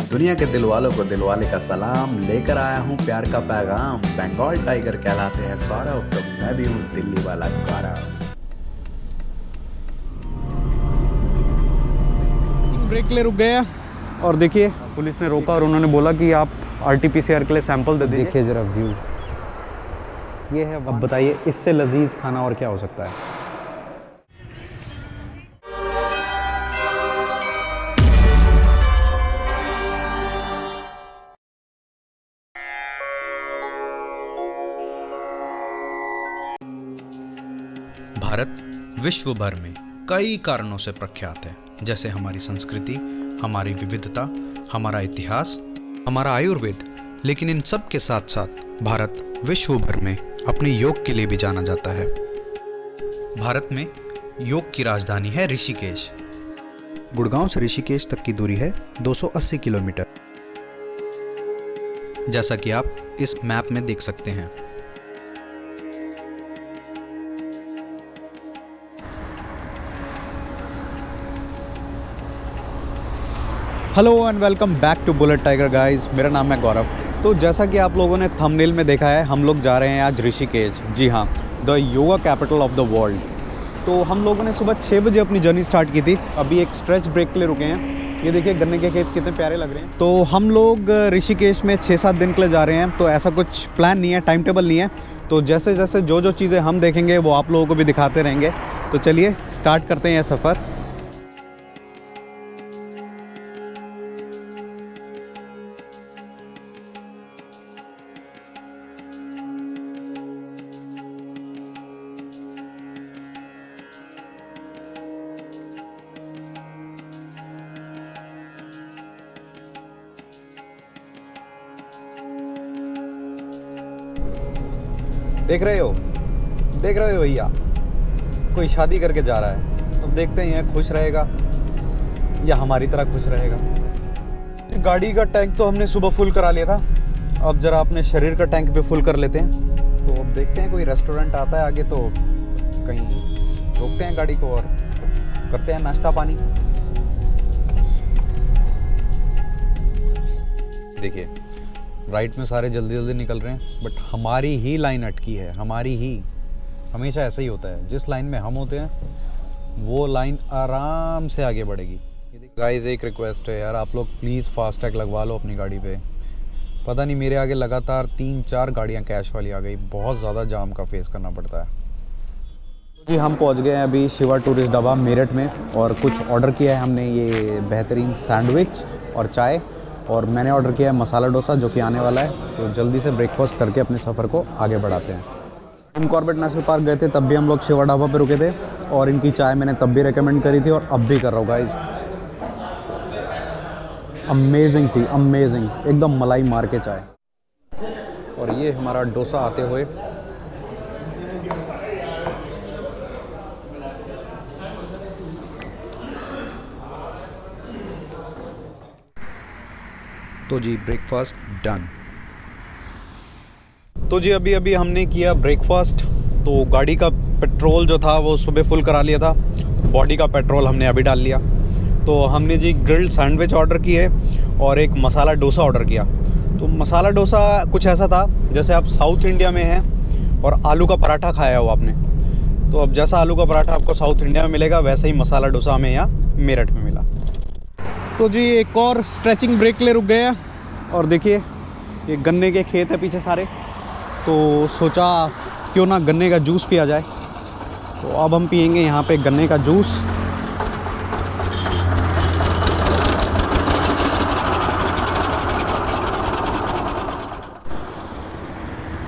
दुनिया के दिल वालों को दिल वाले का सलाम, लेकर आया हूँ प्यार का पैगाम। बंगाल टाइगर कहलाते हैं सौरभ, तो मैं भी हूँ दिल्ली वाला गौरव। ब्रेक ले रुक गए हैं और देखिए पुलिस ने रोका और उन्होंने बोला कि आप आरटीपीसीआर के लिए सैंपल दे दीजिए। देखिए ज़रा व्यू ये है। अब बताइए इससे लजीज खाना और क्या हो सकता है। भारत विश्व भर में कई कारणों से प्रख्यात है, जैसे हमारी संस्कृति, हमारी विविधता, हमारा इतिहास, हमारा आयुर्वेद। लेकिन इन सब के साथ साथ भारत विश्व भर में अपने योग के लिए भी जाना जाता है। भारत में योग की राजधानी है ऋषिकेश। गुड़गांव से ऋषिकेश तक की दूरी है 280 किलोमीटर, जैसा कि आप इस मैप में देख सकते हैं। Hello and welcome back to bullet tiger guys. मेरा नाम है गौरव। तो जैसा कि आप लोगों ने थंबनेल में देखा है, हम लोग जा रहे हैं आज ऋषिकेश। जी हाँ, the yoga capital of the world. तो हम लोगों ने सुबह 6 बजे अपनी जर्नी स्टार्ट की थी। अभी एक स्ट्रेच ब्रेक के लिए रुके हैं। ये देखिए गन्ने के खेत कितने प्यारे लग रहे हैं। तो हम लोग ऋषिकेश में 6-7 दिन के लिए जा रहे हैं। तो ऐसा कुछ प्लान नहीं है, टाइम टेबल नहीं है। तो जैसे जैसे जो चीज़ें हम देखेंगे वो आप लोगों को भी दिखाते रहेंगे। तो चलिए स्टार्ट करते हैं यह सफ़र। देख रहे हो भैया, कोई शादी करके जा रहा है। अब देखते हैं यह खुश रहेगा या हमारी तरह खुश रहेगा। गाड़ी का टैंक तो हमने सुबह फुल करा लिया था। अब ज़रा अपने शरीर का टैंक भी फुल कर लेते हैं। तो अब देखते हैं कोई रेस्टोरेंट आता है आगे तो कहीं रोकते हैं गाड़ी को और करते हैं नाश्ता पानी। देखिए राइट में सारे जल्दी जल्दी निकल रहे हैं, बट हमारी ही लाइन अटकी है। हमारी ही, हमेशा ऐसा ही होता है। जिस लाइन में हम होते हैं वो लाइन आराम से आगे बढ़ेगी। गाइस एक रिक्वेस्ट है यार, आप लोग प्लीज़ फास्टैग लगवा लो अपनी गाड़ी पे। पता नहीं मेरे आगे लगातार 3-4 गाड़ियाँ कैश वाली आ गई। बहुत ज़्यादा जाम का फेस करना पड़ता है। जी हम पहुँच गए हैं अभी शिवा टूरिस्ट ढाबा मेरठ में, और कुछ ऑर्डर किया है हमने। ये बेहतरीन सैंडविच और चाय, और मैंने ऑर्डर किया है मसाला डोसा जो कि आने वाला है। तो जल्दी से ब्रेकफास्ट करके अपने सफ़र को आगे बढ़ाते हैं। हम कॉर्बेट नेशनल पार्क गए थे, तब भी हम लोग शिवा ढाबा पे रुके थे, और इनकी चाय मैंने तब भी रेकमेंड करी थी और अब भी कर रहा हूँ गाइस। अमेजिंग थी, अमेजिंग, एकदम मलाई मार के चाय। और ये हमारा डोसा आते हुए। तो जी ब्रेकफास्ट डन। तो जी अभी हमने किया ब्रेकफास्ट। तो गाड़ी का पेट्रोल जो था वो सुबह फुल करा लिया था। बॉडी का पेट्रोल हमने अभी डाल लिया। तो हमने जी ग्रिल्ड सैंडविच ऑर्डर किए और एक मसाला डोसा ऑर्डर किया। तो मसाला डोसा कुछ ऐसा था जैसे आप साउथ इंडिया में हैं और आलू का पराठा खाया हो आपने। तो अब जैसा आलू का पराठा आपको साउथ इंडिया में मिलेगा, वैसे ही मसाला डोसा हमें यहाँ मेरठ में मिला। तो जी एक और स्ट्रेचिंग ब्रेक ले रुक गए हैं, और देखिए ये गन्ने के खेत है पीछे सारे। तो सोचा क्यों ना गन्ने का जूस पिया जाए। तो अब हम पियेंगे यहाँ पे गन्ने का जूस।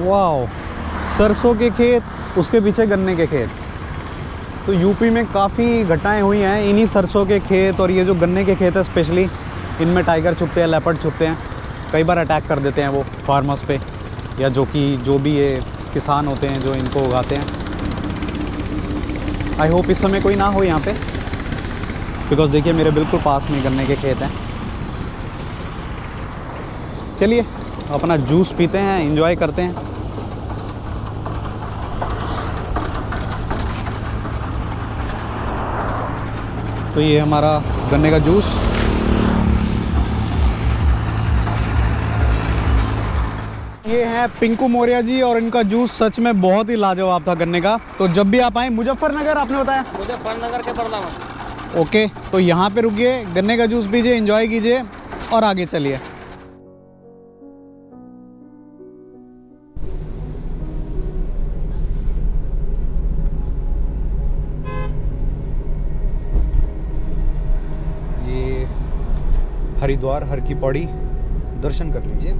वाओ, सरसों के खेत, उसके पीछे गन्ने के खेत। तो यूपी में काफ़ी घटनाएं हुई हैं इन्हीं सरसों के खेत और ये जो गन्ने के खेत है स्पेशली, इनमें टाइगर छुपते हैं, लेपर्ड छुपते हैं। कई बार अटैक कर देते हैं वो फार्मर्स पे, या जो भी ये किसान होते हैं जो इनको उगाते हैं। आई होप इस समय कोई ना हो यहाँ पे, बिकॉज़ देखिए मेरे बिल्कुल पास में गन्ने के खेत हैं। चलिए अपना जूस पीते हैं, एंजॉय करते हैं। तो ये हमारा गन्ने का जूस। ये हैं पिंकू मौर्य जी और इनका जूस सच में बहुत ही लाजवाब था गन्ने का। तो जब भी आप आए, मुजफ्फरनगर आपने बताया? मुजफ्फरनगर के बरलावा। ओके, तो यहाँ पे रुकिए, गन्ने का जूस पीजिए, एंजॉय कीजिए और आगे चलिए। ये हरिद्वार हर की पौड़ी दर्शन कर लीजिए।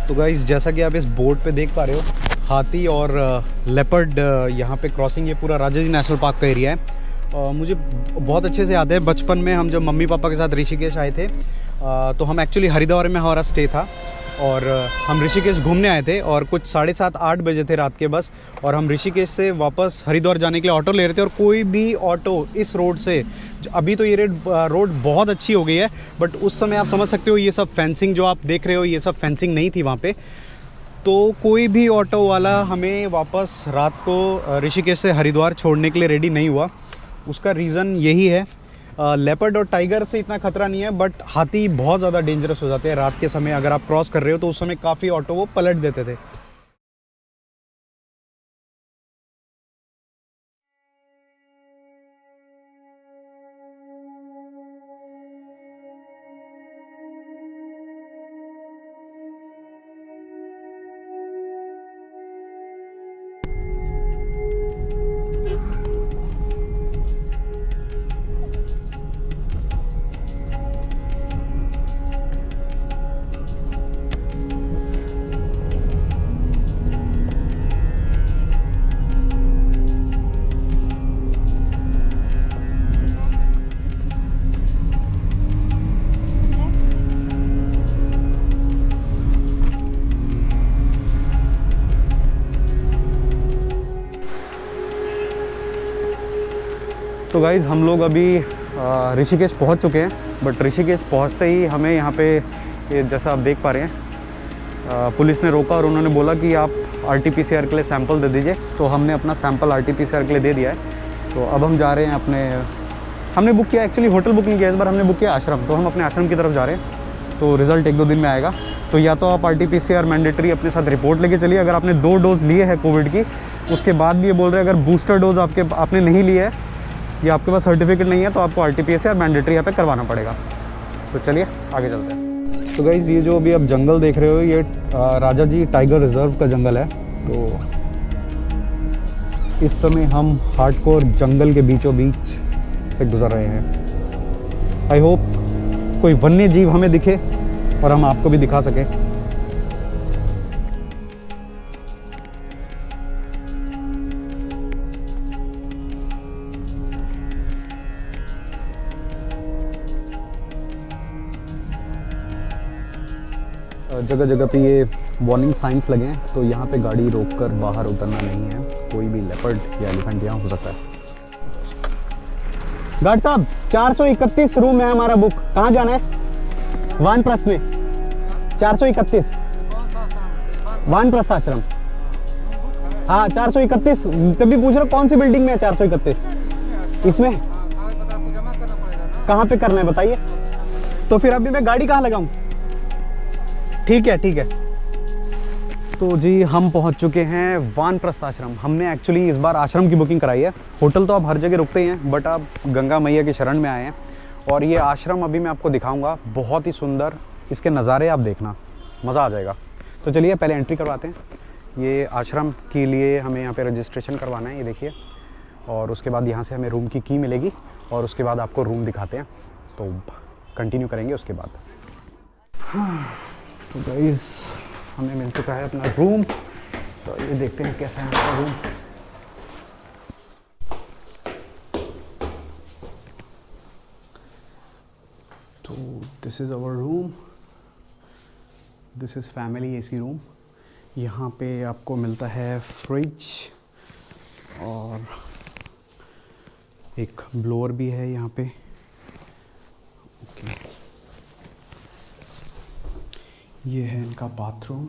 तो गाइस, जैसा कि आप इस बोर्ड पे देख पा रहे हो, हाथी और लेपर्ड यहाँ पे क्रॉसिंग, ये पूरा राजाजी नेशनल पार्क का एरिया है। मुझे बहुत अच्छे से याद है, बचपन में हम जब मम्मी पापा के साथ ऋषिकेश आए थे, तो हम एक्चुअली हरिद्वार में हमारा स्टे था और हम ऋषिकेश घूमने आए थे और कुछ 7:30-8 बजे थे रात के बस, और हम ऋषिकेश से वापस हरिद्वार जाने के लिए ऑटो ले रहे थे। और कोई भी ऑटो इस रोड से, अभी तो ये रोड बहुत अच्छी हो गई है, बट उस समय आप समझ सकते हो ये सब फेंसिंग जो आप देख रहे हो, ये सब फेंसिंग नहीं थी वहाँ पे। तो कोई भी ऑटो वाला हमें वापस रात को ऋषिकेश से हरिद्वार छोड़ने के लिए रेडी नहीं हुआ। उसका रीज़न यही है, लेपर्ड और टाइगर से इतना खतरा नहीं है, बट हाथी बहुत ज़्यादा डेंजरस हो जाते हैं रात के समय। अगर आप क्रॉस कर रहे हो तो उस समय काफ़ी ऑटो वो पलट देते थे। तो गाइज़, हम लोग अभी ऋषिकेश पहुंच चुके हैं, बट ऋषिकेश पहुंचते ही हमें यहाँ पे, ये जैसा आप देख पा रहे हैं, पुलिस ने रोका और उन्होंने बोला कि आप RT-PCR के लिए सैंपल दे दीजिए। तो हमने अपना सैंपल RT-PCR के लिए दे दिया है। तो अब हम जा रहे हैं अपने, हमने बुक किया, एक्चुअली होटल बुक नहीं किया इस बार, हमने बुक किया आश्रम। तो हम अपने आश्रम की तरफ जा रहे हैं। तो रिज़ल्ट 1-2 दिन में आएगा। तो या तो आप RT-PCR मैंडेटरी अपने साथ रिपोर्ट लेके चलिए, अगर आपने 2 डोज लिए हैं कोविड की, उसके बाद भी ये बोल रहे हैं अगर बूस्टर डोज आपने नहीं लिया है या आपके पास सर्टिफिकेट नहीं है तो आपको RT-PCR मैंडेटरी यहाँ पे करवाना पड़ेगा। तो चलिए आगे चलते हैं। तो गाइज़, ये जो अभी आप जंगल देख रहे हो, ये राजाजी टाइगर रिजर्व का जंगल है। तो इस समय हम हार्डकोर जंगल के बीचों बीच से गुजर रहे हैं। आई होप कोई वन्य जीव हमें दिखे और हम आपको भी दिखा सकें। जगह जगह पे ये वार्निंग साइंस लगे हैं, तो यहाँ पे गाड़ी रोककर बाहर उतरना नहीं है। कोई भी लेपर्ड या एलिफेंट यहाँ हो सकता है। गार्ड साहब, 431 रूम है हमारा बुक, कहाँ जाना है? वानप्रस्थ में 431 वानप्रस्थ आश्रम। हाँ 431, तभी पूछ रहा कौन सी बिल्डिंग में है 431? इसमें कहाँ पे करना है बताइए? तो फिर अभी मैं गाड़ी कहाँ लगाऊं? ठीक है ठीक है। तो जी हम पहुंच चुके हैं वानप्रस्थ आश्रम। हमने एक्चुअली इस बार आश्रम की बुकिंग कराई है। होटल तो आप हर जगह रुकते ही हैं, बट आप गंगा मैया की शरण में आए हैं। और ये आश्रम अभी मैं आपको दिखाऊंगा, बहुत ही सुंदर। इसके नज़ारे आप देखना, मज़ा आ जाएगा। तो चलिए पहले एंट्री करवाते हैं। ये आश्रम के लिए हमें यहाँ पे रजिस्ट्रेशन करवाना है, ये देखिए, और उसके बाद यहाँ से हमें रूम की की मिलेगी और उसके बाद आपको रूम दिखाते हैं, तो कंटिन्यू करेंगे उसके बाद। तो गाइस हमें मिल चुका है अपना रूम, तो ये देखते हैं कैसा है हमारा रूम। तो this is our room, this is family AC room. यहाँ पे आपको मिलता है फ्रिज और एक ब्लोअर भी है यहाँ पे। ओके, ये है इनका बाथरूम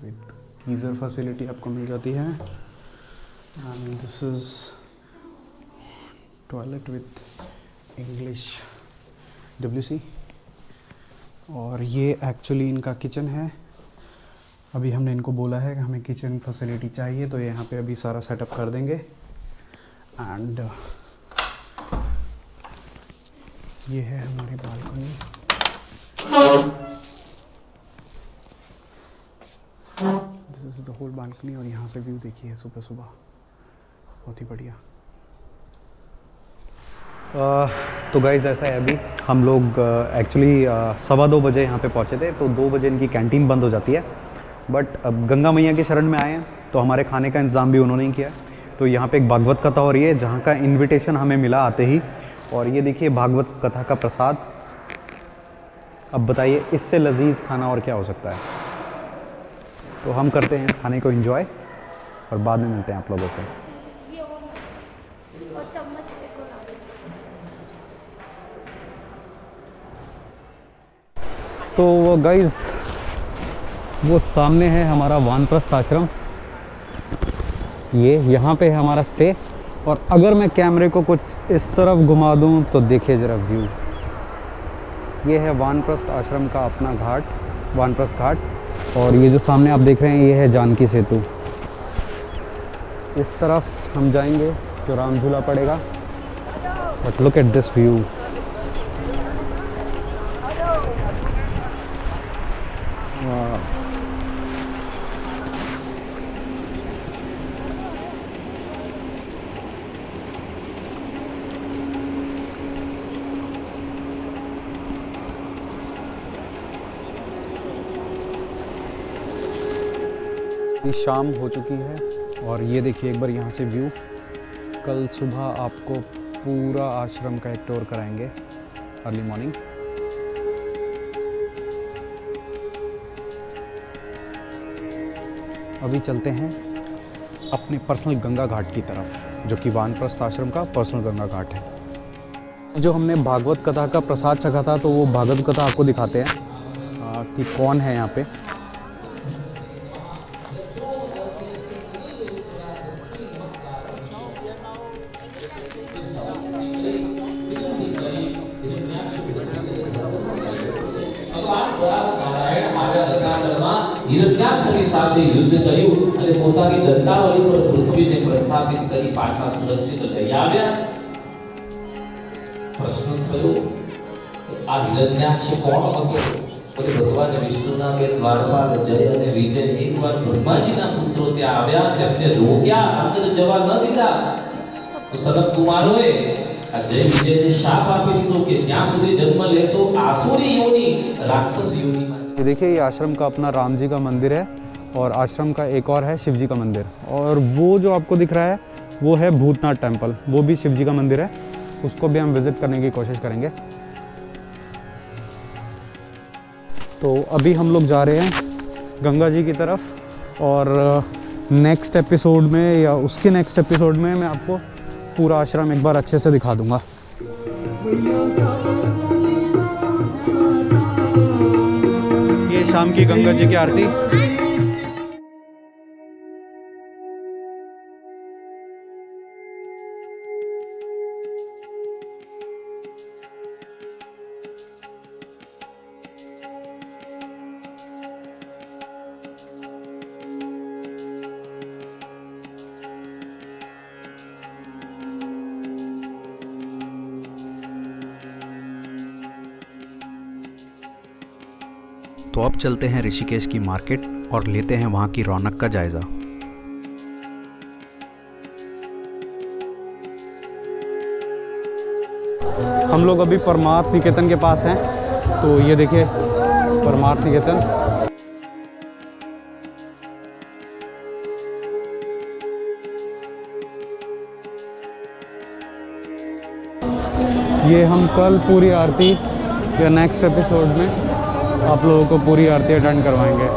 विद गीज़र फैसिलिटी आपको मिल जाती है। And this is toilet with English WC। और ये एक्चुअली इनका किचन है। अभी हमने इनको बोला है कि हमें किचन फैसिलिटी चाहिए, तो यहाँ पे अभी सारा सेटअप कर देंगे। एंड ये है हमारी balcony. This is the whole balcony, और यहाँ से व्यू देखिए सुबह सुबह, बहुत ही बढ़िया। तो गाइज़ ऐसा है, अभी हम लोग एक्चुअली 2:15 बजे यहाँ पे पहुँचे थे, तो 2 बजे इनकी कैंटीन बंद हो जाती है। बट अब गंगा मैया के शरण में आए हैं, तो हमारे खाने का इंतज़ाम भी उन्होंने ही किया। तो यहाँ पे एक भागवत कथा हो रही है, जहाँ का इनविटेशन हमें मिला आते ही। और ये देखिए भागवत कथा का प्रसाद। अब बताइए इससे लजीज खाना और क्या हो सकता है। तो हम करते हैं इस खाने को एंजॉय और बाद में मिलते हैं आप लोगों से। तो गाइज़ वो सामने है हमारा वानप्रस्थ आश्रम, ये यहाँ पे है हमारा स्टे। और अगर मैं कैमरे को कुछ इस तरफ घुमा दूँ तो देखिए ज़रा व्यू, ये है वानप्रस्थ आश्रम का अपना घाट, वानप्रस्थ घाट। और ये जो सामने आप देख रहे हैं ये है जानकी सेतु। इस तरफ हम जाएंगे तो राम झूला पड़ेगा। But look at this view. ये शाम हो चुकी है और ये देखिए एक बार यहाँ से व्यू। कल सुबह आपको पूरा आश्रम का एक टूर कराएंगे अर्ली मॉर्निंग। अभी चलते हैं अपने पर्सनल गंगा घाट की तरफ, जो कि वानप्रस्थ आश्रम का पर्सनल गंगा घाट है। जो हमने भागवत कथा का प्रसाद चखा था, तो वो भागवत कथा आपको दिखाते हैं कि कौन है यहाँ पे। હિરણ્યાક્ષની સાથે યુદ્ધ કર્યું અને પોતાની દંતાવલી પર પૃથ્વીને પ્રસ્થાપિત કરી પાછા સુરક્ષિત લઈ આવ્યા છે। પ્રશ્ન થયો કે આ હિરણ્યાક્ષ કોણ હતો? તો ભગવાન વિષ્ણુના બે દ્વારપાલ જય અને વિજય એકવાર બ્રહ્માજીના પુત્રો ત્યાં આવ્યા, તેમને રોક્યા, અંદર જવા ન દીધા। તો સનત કુમારોએ આ જય વિજયને શાપ આપી દીધો કે ત્યાં સુધી જન્મ લેશો આસુરી યોની, રાક્ષસ યોની। ये देखिए ये आश्रम का अपना राम जी का मंदिर है और आश्रम का एक और है शिव जी का मंदिर। और वो जो आपको दिख रहा है वो है भूतनाथ टेम्पल, वो भी शिव जी का मंदिर है। उसको भी हम विज़िट करने की कोशिश करेंगे। तो अभी हम लोग जा रहे हैं गंगा जी की तरफ, और नेक्स्ट एपिसोड में या उसके नेक्स्ट एपिसोड में मैं आपको पूरा आश्रम एक बार अच्छे से दिखा दूँगा। ये शाम की गंगा जी की आरती। तो तो अब चलते हैं ऋषिकेश की मार्केट और लेते हैं वहाँ की रौनक का जायज़ा। हम लोग अभी परमार्थ निकेतन के पास हैं। तो ये देखिए परमार्थ निकेतन। ये हम कल पूरी आरती या नेक्स्ट एपिसोड में आप लोगों को पूरी आरती अटेंड करवाएंगे।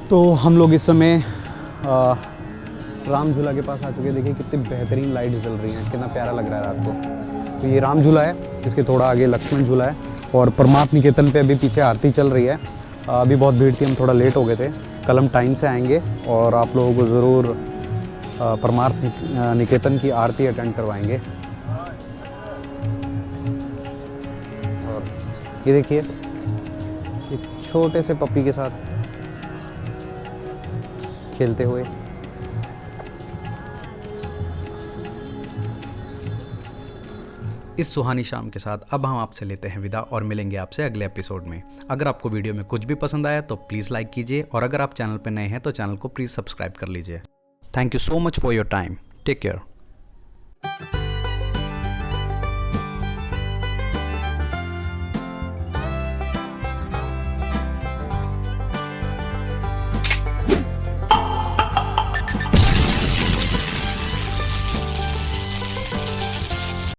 तो हम लोग इस समय राम झूला के पास आ चुके हैं। देखिए कितनी बेहतरीन लाइट जल रही हैं, कितना प्यारा लग रहा है रात को। तो ये राम झूला है, इसके थोड़ा आगे लक्ष्मण झूला है और परमार्थ निकेतन पे अभी पीछे आरती चल रही है। अभी बहुत भीड़ थी, हम थोड़ा लेट हो गए थे। कल हम टाइम से आएंगे और आप लोगों को ज़रूर परमार्थ निकेतन की आरती अटेंड करवाएंगे। और ये देखिए एक छोटे से पप्पी के साथ खेलते हुए। इस सुहानी शाम के साथ अब हम आपसे लेते हैं विदा और मिलेंगे आपसे अगले एपिसोड में। अगर आपको वीडियो में कुछ भी पसंद आया तो प्लीज़ लाइक कीजिए और अगर आप चैनल पर नए हैं तो चैनल को प्लीज़ सब्सक्राइब कर लीजिए। Thank you so much for your time. Take care.